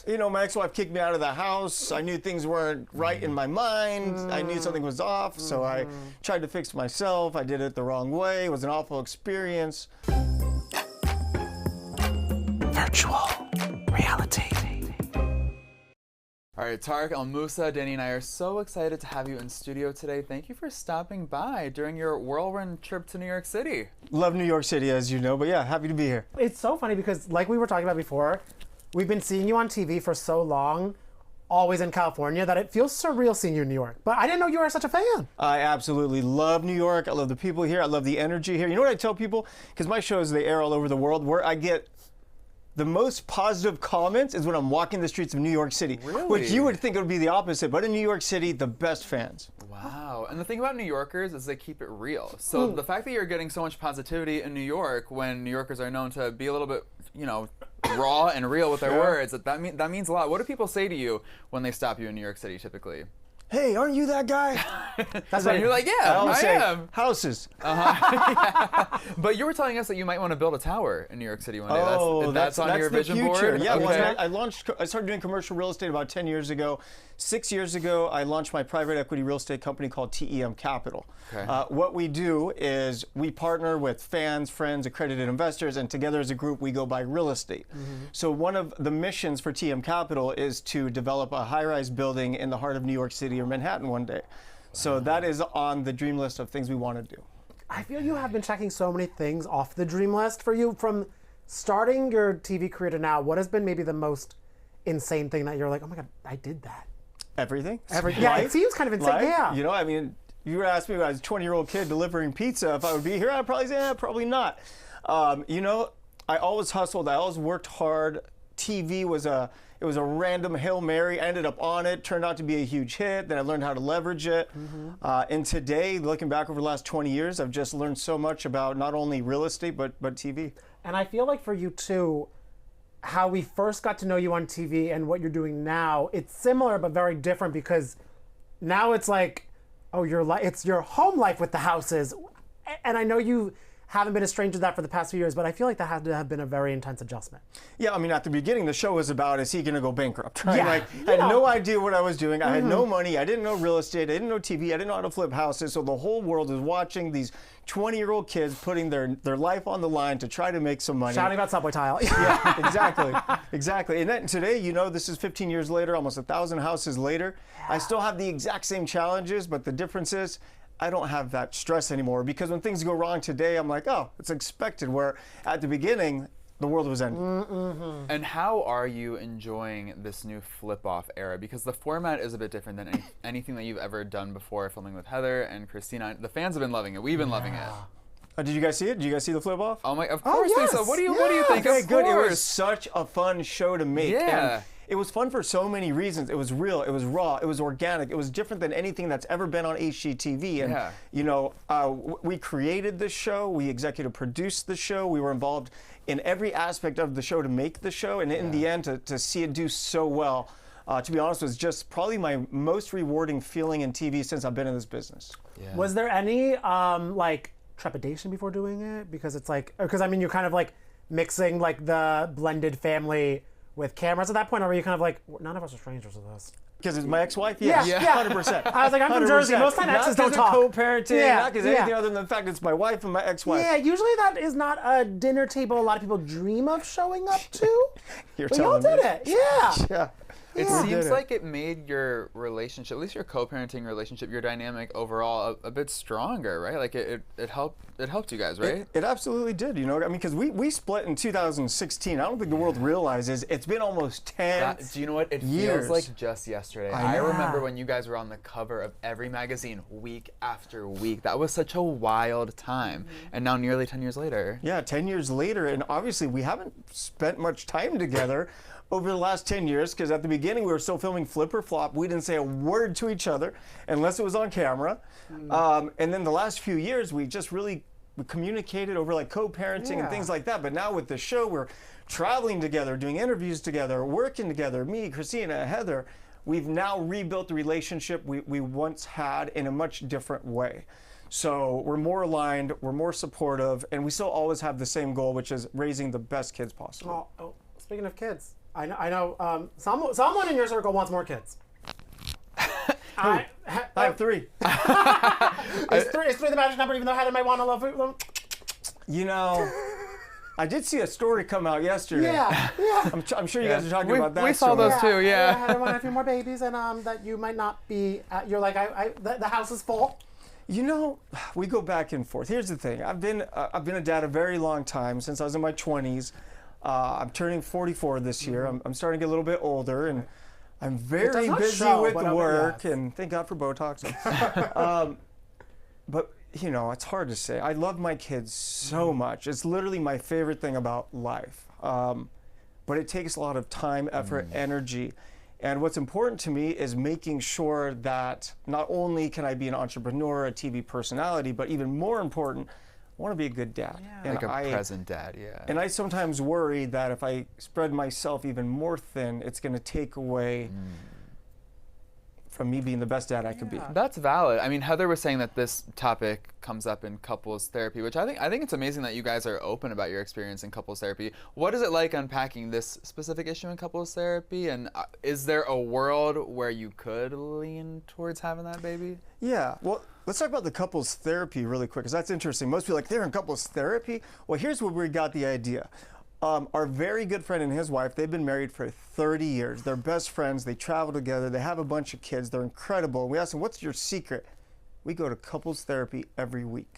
correct? You know, my ex-wife kicked me out of the house. I knew things weren't right in my mind. I knew something was off, so I tried to fix myself. I did it the wrong way. It was an awful experience. Virtual reality. All right, Taerk El Moussa, Danny and I are so excited to have you in studio today. Thank you for stopping by during your whirlwind trip to New York City. Love New York City, as you know, but yeah, happy to be here. It's so funny because, like we were talking about before, we've been seeing you on TV for so long, always in California, that it feels surreal seeing you in New York. But I didn't know you were such a fan. I absolutely love New York. I love the people here. I love the energy here. You know what I tell people? Because my shows, they air all over the world, where I get the most positive comments is when I'm walking the streets of New York City. Really? Which you would think it would be the opposite, but in New York City, the best fans. Wow. And the thing about New Yorkers is they keep it real. So the fact that you're getting so much positivity in New York when New Yorkers are known to be a little bit, you know, raw and real with their words, that means a lot. What do people say to you when they stop you in New York City typically? Hey, aren't you that guy? That's right. You're like, yeah, I am. Houses. Yeah. But you were telling us that you might want to build a tower in New York City one day. Oh, that's on your the vision future. board? Yeah, Okay. I started doing commercial real estate about 10 years ago. 6 years ago, I launched my private equity real estate company called TEM Capital. Okay. What we do is we partner with fans, friends, accredited investors, and together as a group, we go buy real estate. So one of the missions for TM Capital is to develop a high-rise building in the heart of New York City or Manhattan one day. So that is on the dream list of things we want to do. I feel you have been checking so many things off the dream list for you. From starting your TV career to now, what has been maybe the most insane thing that you're like, oh my God, I did that? Everything. Yeah, it seems kind of insane. Life, Yeah. You know, I mean, you were asking me when I was a 20-year-old kid delivering pizza if I would be here, I'd probably say, probably not. You know, I always hustled. I always worked hard. TV was a random Hail Mary. I ended up on it, turned out to be a huge hit. Then I learned how to leverage it. And today, looking back over the last 20 years, I've just learned so much about not only real estate, but TV. And I feel like for you too, how we first got to know you on TV and what you're doing now, it's similar but very different, because now it's like, oh, it's your home life with the houses. And I know you haven't been a stranger to that for the past few years, but I feel like that had to have been a very intense adjustment. Yeah, I mean, at the beginning, the show was about, is he going to go bankrupt? Right? Yeah. Like, I had no idea what I was doing. I had no money. I didn't know real estate. I didn't know TV. I didn't know how to flip houses. So the whole world is watching these 20-year-old kids putting their life on the line to try to make some money. Shouting about subway tile. Yeah, exactly. Exactly. And then today, you know, this is 15 years later, almost 1,000 houses later. I still have the exact same challenges, but the difference is, I don't have that stress anymore, because when things go wrong today, I'm like, oh, it's expected, where at the beginning, the world was ending. And how are you enjoying this new flip-off era? Because the format is a bit different than anything that you've ever done before, filming with Heather and Christina. The fans have been loving it. We've been loving it. Did you guys see it? Did you guys see the flip off? Oh my! Of course, yes. Lisa. What do you think? Okay, Of good. It course. was such a fun show to make. Yeah. And it was fun for so many reasons. It was real. It was raw. It was organic. It was different than anything that's ever been on HGTV. And you know, we created this show. We executive produced the show. We were involved in every aspect of the show to make the show. And in the end, to see it do so well, to be honest, was just probably my most rewarding feeling in TV since I've been in this business. Yeah. Was there any like trepidation before doing it? Because it's like, because I mean, you're kind of like mixing like the blended family with cameras at that point, or were you kind of like, none of us are strangers to this? Because it's my ex-wife? Yeah, 100%. I was like, I'm from Jersey. Most of my exes don't talk. Not because co-parenting, not because anything other than the fact it's my wife and my ex-wife. Yeah, usually that is not a dinner table a lot of people dream of showing up to. You're but y'all telling did me. it, yeah. Yeah. It seems like it made your relationship, at least your co-parenting relationship, your dynamic overall, a bit stronger, right? Like it helped you guys, right? It absolutely did, you know. I mean, because we split in 2016. I don't think the world realizes it's been almost 10 do you know what? It years. feels like just yesterday. I remember when you guys were on the cover of every magazine week after week. That was such a wild time. And now nearly 10 years later. Yeah, 10 years later, and obviously we haven't spent much time together over the last 10 years, because at the beginning we were still filming Flip or Flop. We didn't say a word to each other unless it was on camera. And then the last few years we just really communicated over like co-parenting and things like that. But now with the show, we're traveling together, doing interviews together, working together, me, Christina, Heather. We've now rebuilt the relationship we once had in a much different way. So we're more aligned, we're more supportive, and we still always have the same goal, which is raising the best kids possible. Oh, speaking of kids, I know. Someone in your circle wants more kids. I have 3. Is 3 the magic number? Even though Heather might want to love them. You know, I did see a story come out yesterday. Yeah. I'm sure you guys are talking about that. We saw story. those too. Yeah. Heather wanted a few more babies, and that you might not be. You're like, the house is full. You know, we go back and forth. Here's the thing. I've been a dad a very long time, since I was in my 20s. I'm turning 44 this year. I'm starting to get a little bit older, and I'm very busy with work, and thank God for Botox. But, you know, it's hard to say. I love my kids so much. It's literally my favorite thing about life. But it takes a lot of time, effort, energy. And what's important to me is making sure that not only can I be an entrepreneur, a TV personality, but even more important, I want to be a good dad. Yeah. Like a present dad, yeah. And I sometimes worry that if I spread myself even more thin, it's going to take away from me being the best dad I could be. That's valid. I mean, Heather was saying that this topic comes up in couples therapy, which I think it's amazing that you guys are open about your experience in couples therapy. What is it like unpacking this specific issue in couples therapy? And is there a world where you could lean towards having that baby? Yeah. Well, let's talk about the couples therapy really quick, because that's interesting. Most people are like, they're in couples therapy? Well, here's where we got the idea. Our very good friend and his wife, they've been married for 30 years. They're best friends. They travel together. They have a bunch of kids. They're incredible. We asked them, what's your secret? We go to couples therapy every week.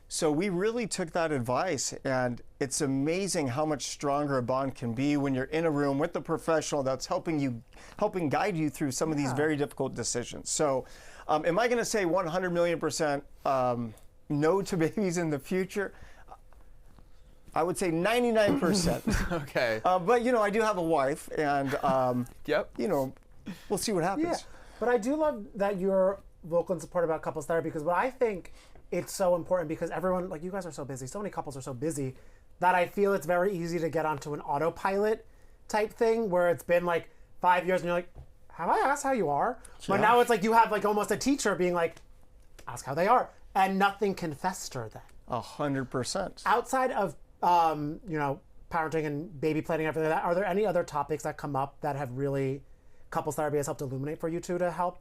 So we really took that advice, and it's amazing how much stronger a bond can be when you're in a room with a professional that's helping guide you through some of these very difficult decisions. So am I going to say 100 million% no to babies in the future? I would say 99%. Okay. But, you know, I do have a wife, and, Yep. you know, we'll see what happens. Yeah. But I do love that you're vocal and support about couples therapy, because what I think it's so important, because everyone, like, you guys are so busy, so many couples are so busy, that I feel it's very easy to get onto an autopilot type thing where it's been like 5 years and you're like, have I asked how you are? But now it's like you have like almost a teacher being like, ask how they are. And nothing can fester then. 100%. Outside of you know, parenting and baby planning and everything like that, are there any other topics that come up that have really couples therapy has helped illuminate for you two to help?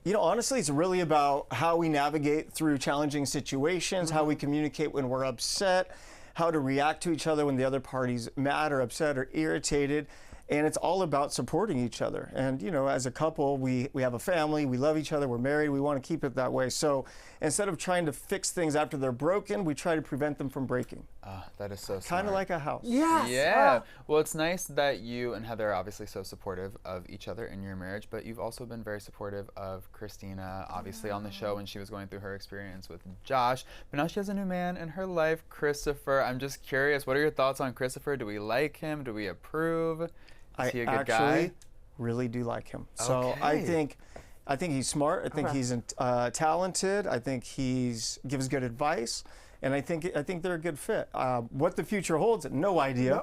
You know, honestly, it's really about how we navigate through challenging situations, how we communicate when we're upset, how to react to each other when the other party's mad or upset or irritated. And it's all about supporting each other. And, you know, as a couple, we have a family, we love each other, we're married, we want to keep it that way. So instead of trying to fix things after they're broken, we try to prevent them from breaking. That is so smart. Kind of like a house. Yes. Yeah. Well, it's nice that you and Heather are obviously so supportive of each other in your marriage, but you've also been very supportive of Christina, obviously on the show when she was going through her experience with Josh. But now she has a new man in her life, Christopher. I'm just curious, what are your thoughts on Christopher? Do we like him? Do we approve? Is he a good guy? I actually really do like him. So Okay. I think he's smart. I think he's talented. I think gives good advice. And I think they're a good fit. What the future holds, no idea.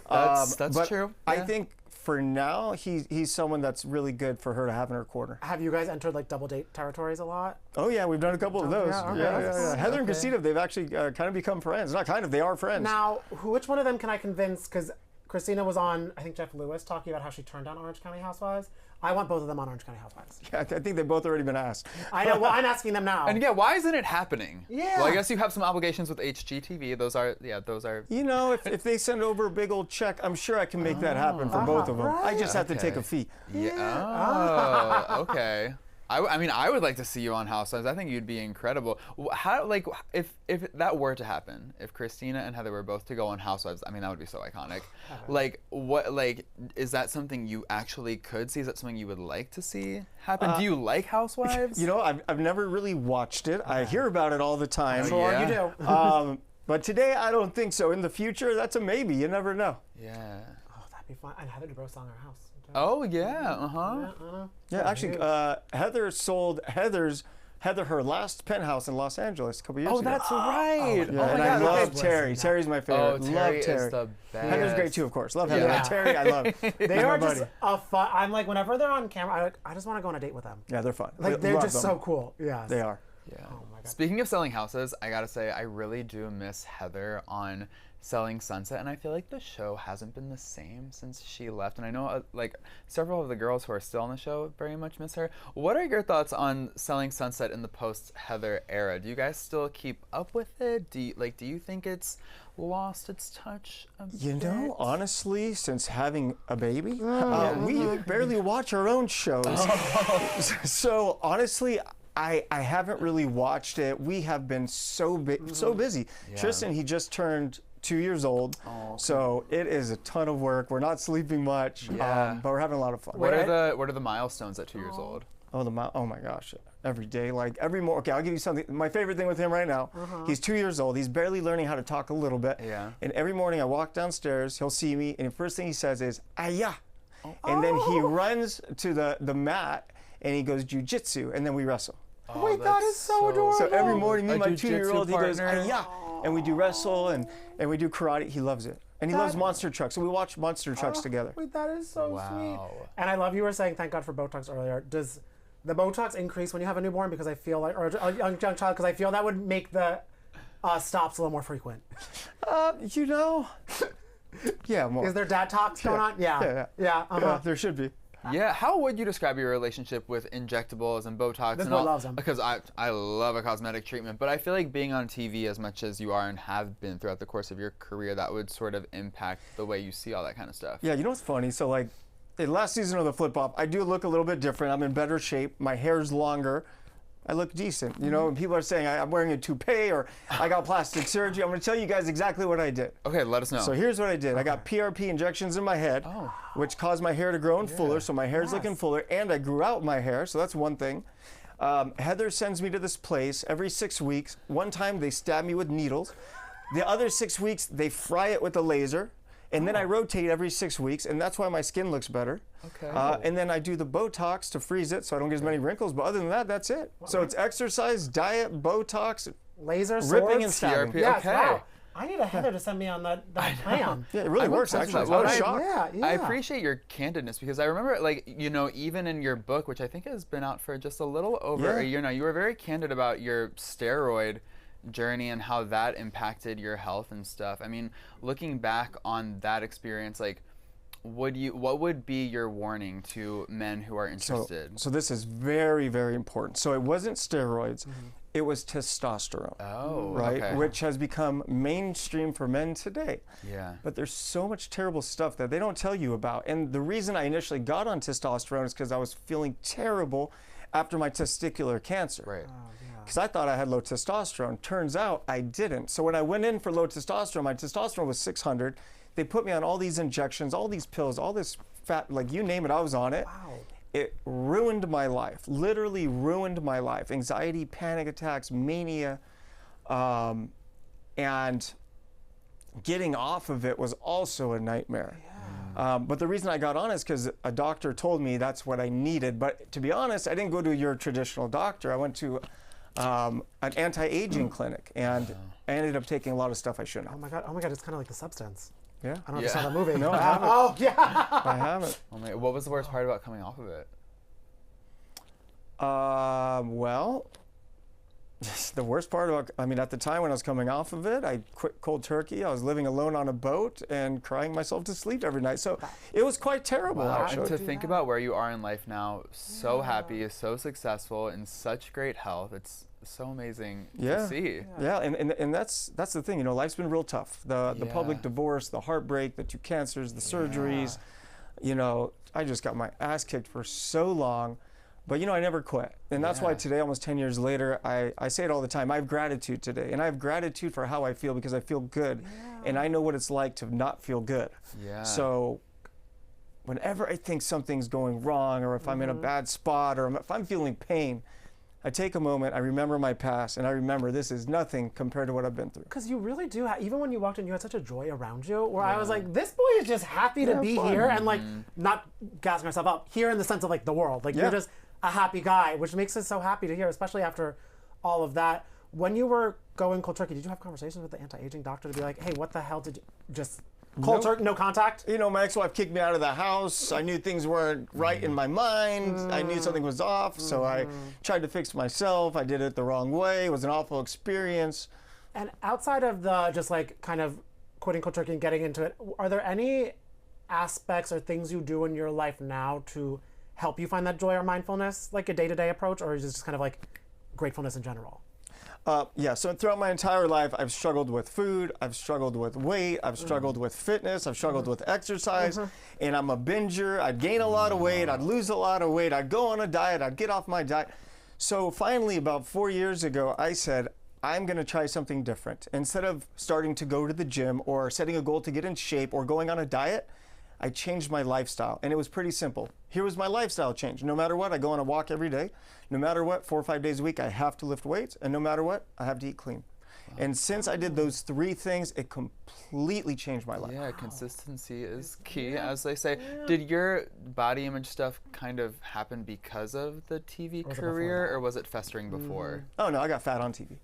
That's but true. I Yeah. think for now, he's someone that's really good for her to have in her corner. Have you guys entered like double date territories a lot? Oh yeah, we've done a couple of those. Yeah, okay. Yeah. Heather and Christina, they've actually kind of become friends. Not kind of, they are friends. Now, which one of them can I convince? Because Christina was on, I think, Jeff Lewis talking about how she turned down Orange County Housewives. I want both of them on Orange County Housewives. Yeah, I think they've both already been asked. I know. Well, I'm asking them now. And yeah, why isn't it happening? Yeah. Well, I guess you have some obligations with HGTV. Those are. You know, if they send over a big old check, I'm sure I can make that happen for both of them. I just have to take a fee. Yeah. Oh, okay. I mean, I would like to see you on Housewives. I think you'd be incredible. How, like, if that were to happen, if Christina and Heather were both to go on Housewives, I mean, that would be so iconic. Like, is that something you actually could see? Is that something you would like to see happen? Do you like Housewives? You know, I've never really watched it. I hear about it all the time. Sure, yeah. you do. But today, I don't think so. In the future, that's a maybe. You never know. Yeah. Oh, that'd be fun. And Heather DuBrow selling her house. Oh yeah. Yeah, actually, Heather sold Heather her last penthouse in Los Angeles a couple years ago. Oh, that's right. Yeah, Oh and my I God. love okay. Terry. Terry's my favorite. Oh, love Terry Terry. is the best. Heather's great too, of course. Love Heather. Yeah. But Terry, I love. They are my just buddy. a fun. I'm like, whenever they're on camera, I just want to go on a date with them. Yeah, they're fun. Like, they're Love just them. so cool. Yes. They are. Yeah. Oh my God. Speaking of selling houses, I gotta say I really do miss Heather on Selling Sunset, and I feel like the show hasn't been the same since she left. And I know like several of the girls who are still on the show very much miss her. What are your thoughts on Selling Sunset in the post-Heather era? Do you guys still keep up with it? Do you think it's lost its touch a bit? Honestly, since having a baby, we barely watch our own shows. So honestly, I haven't really watched it. We have been so busy. Yeah. Tristan, he just turned 2 years old, so it is a ton of work. We're not sleeping much, but we're having a lot of fun. What are the milestones at 2 years old? Oh my gosh, every day, like every morning. Okay, I'll give you something. My favorite thing with him right now, he's 2 years old. He's barely learning how to talk a little bit. Yeah. And every morning I walk downstairs, he'll see me, and the first thing he says is, "Aya," and then he runs to the mat and he goes jujitsu, and then we wrestle. Oh, wait, that is so adorable. So every morning, me and my jujitsu 2-year-old, he goes, partner. "Aya," and we do wrestle and we do karate. He loves it. And he loves monster trucks. So we watch monster trucks together. Wait, that is so Wow. sweet. And I love you were saying, thank God for Botox earlier. Does the Botox increase when you have a newborn? Because I feel like, or a young child, because I feel that would make the stops a little more frequent. Yeah, more. Is there Dad-tox going on? Yeah. Yeah, there should be. Yeah, how would you describe your relationship with injectables and Botox This and boy all? loves them. Because I love a cosmetic treatment, but I feel like being on TV as much as you are and have been throughout the course of your career, that would sort of impact the way you see all that kind of stuff. Yeah, you know what's funny? So like, the last season of the Flip Off, I do look a little bit different. I'm in better shape. My hair's longer. I look decent, and people are saying I'm wearing a toupee or I got plastic surgery. I'm going to tell you guys exactly what I did. Okay, let us know. So here's what I did. I got PRP injections in my head, which caused my hair to grow in fuller, so my hair's looking fuller, and I grew out my hair, so that's one thing. Heather sends me to this place every 6 weeks. One time they stab me with needles. The other 6 weeks they fry it with a laser. And then I rotate every 6 weeks, and that's why my skin looks better. Okay. And then I do the Botox to freeze it so I don't get as many wrinkles. But other than that, that's it. So it's exercise, diet, Botox, Laser, ripping swords? and stabbing. TRP. Yes, Okay. wow. I need a Heather to send me on that plan. Yeah, it really works, actually. Well, I was I- shocked. Yeah. I appreciate your candidness because I remember, like, even in your book, which I think has been out for just a little over a year now, you were very candid about your steroid journey and how that impacted your health and stuff. I mean, looking back on that experience, like, what would be your warning to men who are interested? So this is very, very important. So it wasn't steroids. It was testosterone. Oh, right? okay. Which has become mainstream for men today. Yeah. But there's so much terrible stuff that they don't tell you about. And the reason I initially got on testosterone is because I was feeling terrible after my testicular cancer. Right. Because I thought I had low testosterone. Turns out I didn't. So when I went in for low testosterone, my testosterone was 600. They put me on all these injections, all these pills, all this fat, like you name it, I was on it. Wow. It ruined my life, literally ruined my life. Anxiety, panic attacks, mania, and getting off of it was also a nightmare. But the reason I got on is because a doctor told me that's what I needed. But to be honest, I didn't go to your traditional doctor. I went to an anti-aging clinic, and I ended up taking a lot of stuff I shouldn't Oh have. my God, it's kind of like The Substance. Yeah. I don't know if you Yeah. saw that movie. No, I haven't. Oh, yeah. I haven't. Oh my, what was the worst part about coming off of it? Well, the worst part about, I mean, at the time when I was coming off of it, I quit cold turkey. I was living alone on a boat and crying myself to sleep every night. So it was quite terrible, Wow. actually. And to think about where you are in life now, so happy, so successful, in such great health, it's so amazing to see. Yeah, and that's the thing, life's been real tough. The public Yeah. divorce, the heartbreak, the 2 cancers, the surgeries. I just got my ass kicked for so long. But I never quit. And that's why today, almost 10 years later, I say it all the time, I have gratitude today. And I have gratitude for how I feel because I feel good. And I know what it's like to not feel good. Yeah. So whenever I think something's going wrong, or if I'm in a bad spot, or if I'm feeling pain, I take a moment, I remember my past, and I remember this is nothing compared to what I've been through. Because you really do even when you walked in, you had such a joy around you, where I was like, this boy is just happy to be fun. here, and like, not gassing myself up, here in the sense of like the world. Like, you're just a happy guy, which makes us so happy to hear, especially after all of that. When you were going cold turkey, did you have conversations with the anti-aging doctor to be like, hey, what the hell did you just cold turkey, no contact? My ex-wife kicked me out of the house. I knew things weren't right in my mind. I knew something was off, so I tried to fix myself. I did it the wrong way. It was an awful experience. And outside of the just like kind of quitting cold turkey and getting into it, are there any aspects or things you do in your life now to help you find that joy or mindfulness, like a day-to-day approach, or is it just kind of like gratefulness in general? Yeah, so throughout my entire life, I've struggled with food, I've struggled with weight, I've struggled with fitness, I've struggled with exercise, and I'm a binger. I'd gain a lot of weight, I'd lose a lot of weight, I'd go on a diet, I'd get off my diet. So finally, about 4 years ago, I said, I'm gonna try something different. Instead of starting to go to the gym or setting a goal to get in shape or going on a diet, I changed my lifestyle, and it was pretty simple. Here was my lifestyle change. No matter what, I go on a walk every day. No matter what, 4 or 5 days a week, I have to lift weights, and no matter what, I have to eat clean. And since I did those 3 things, it completely changed my life. Yeah, consistency is key, as they say. Did your body image stuff kind of happen because of the TV career, or was it festering before? Oh no, I got fat on TV.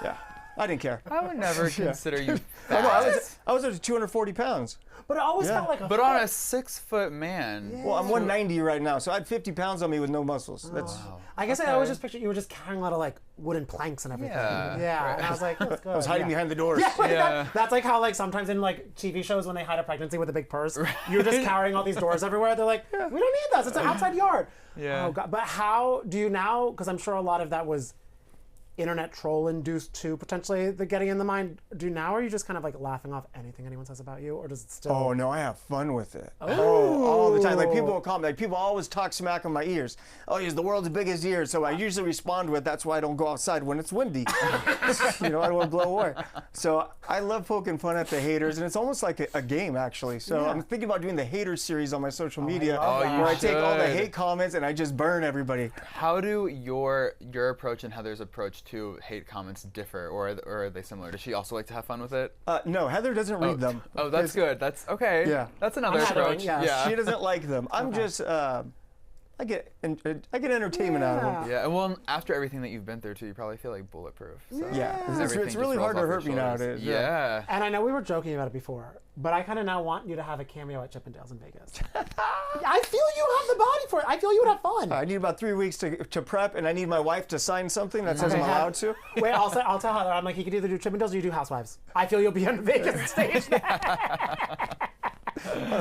Yeah, I didn't care. I would never consider you Oh, no, fat. I was at 240 pounds. But it always Yeah. felt like a But on a 6-foot man. Well, I'm 190 right now, so I had 50 pounds on me with no muscles. That's I guess I always just pictured you were just carrying a lot of like wooden planks and everything. Yeah. And I was like, that's good. I was hiding behind the doors. Yeah, like Yeah. that's like how like sometimes in like TV shows when they hide a pregnancy with a big purse, you're just carrying all these doors everywhere. They're like, we don't need this. It's an outside yard. Yeah. Oh God. But how do you now? Because I'm sure a lot of that was internet troll induced too, potentially the getting in the mind. Do now, or are you just kind of like laughing off anything anyone says about you, or does it still? Oh no, I have fun with it. Oh, all the time. Like people will call me. Like people always talk smack on my ears. Oh, he has the world's biggest ears. So I usually respond with, "That's why I don't go outside when it's windy." You know, I don't want to blow away. So I love poking fun at the haters, and it's almost like a game actually. So I'm thinking about doing the haters series on my social media, love that. where I take all the should. hate comments and I just burn everybody. How do your approach and Heather's approach to hate comments differ, or are they similar? Does she also like to have fun with it? No, Heather doesn't read them. Oh, that's good. That's okay. Yeah. That's another I'm approach. Heathering, yeah. She doesn't like them. I'm just. I get entertainment out of them. Yeah, and well, after everything that you've been through too, you probably feel like bulletproof. So Yeah, it's everything really just hard rolls to off your hurt me shoulders. nowadays. Yeah. And I know we were joking about it before, but I kind of now want you to have a cameo at Chippendales in Vegas. I feel you have the body for it. I feel you would have fun. I need about 3 weeks to prep, and I need my wife to sign something that says I'm allowed to. Wait, I'll tell Heather. I'm like, he could either do Chippendales or you do Housewives. I feel you'll be on the Vegas stage.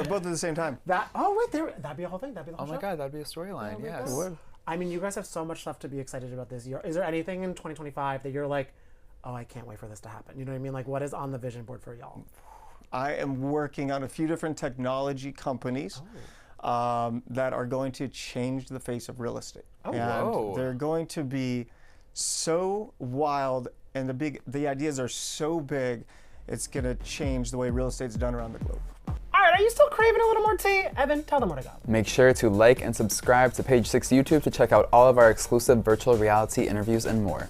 Both at the same time. That'd be a whole thing. That'd be the whole Oh my show. God, that'd be a storyline. Yes. Would. I mean, you guys have so much stuff to be excited about this year. Is there anything in 2025 that you're like, oh, I can't wait for this to happen? You know what I mean? Like, what is on the vision board for y'all? I am working on a few different technology companies that are going to change the face of real estate. And whoa. they're going to be so wild, and the ideas are so big, it's going to change the way real estate's done around the globe. All right, are you still craving a little more tea? Evan, tell them where to go. Make sure to like and subscribe to Page 6 YouTube to check out all of our exclusive virtual reality interviews and more.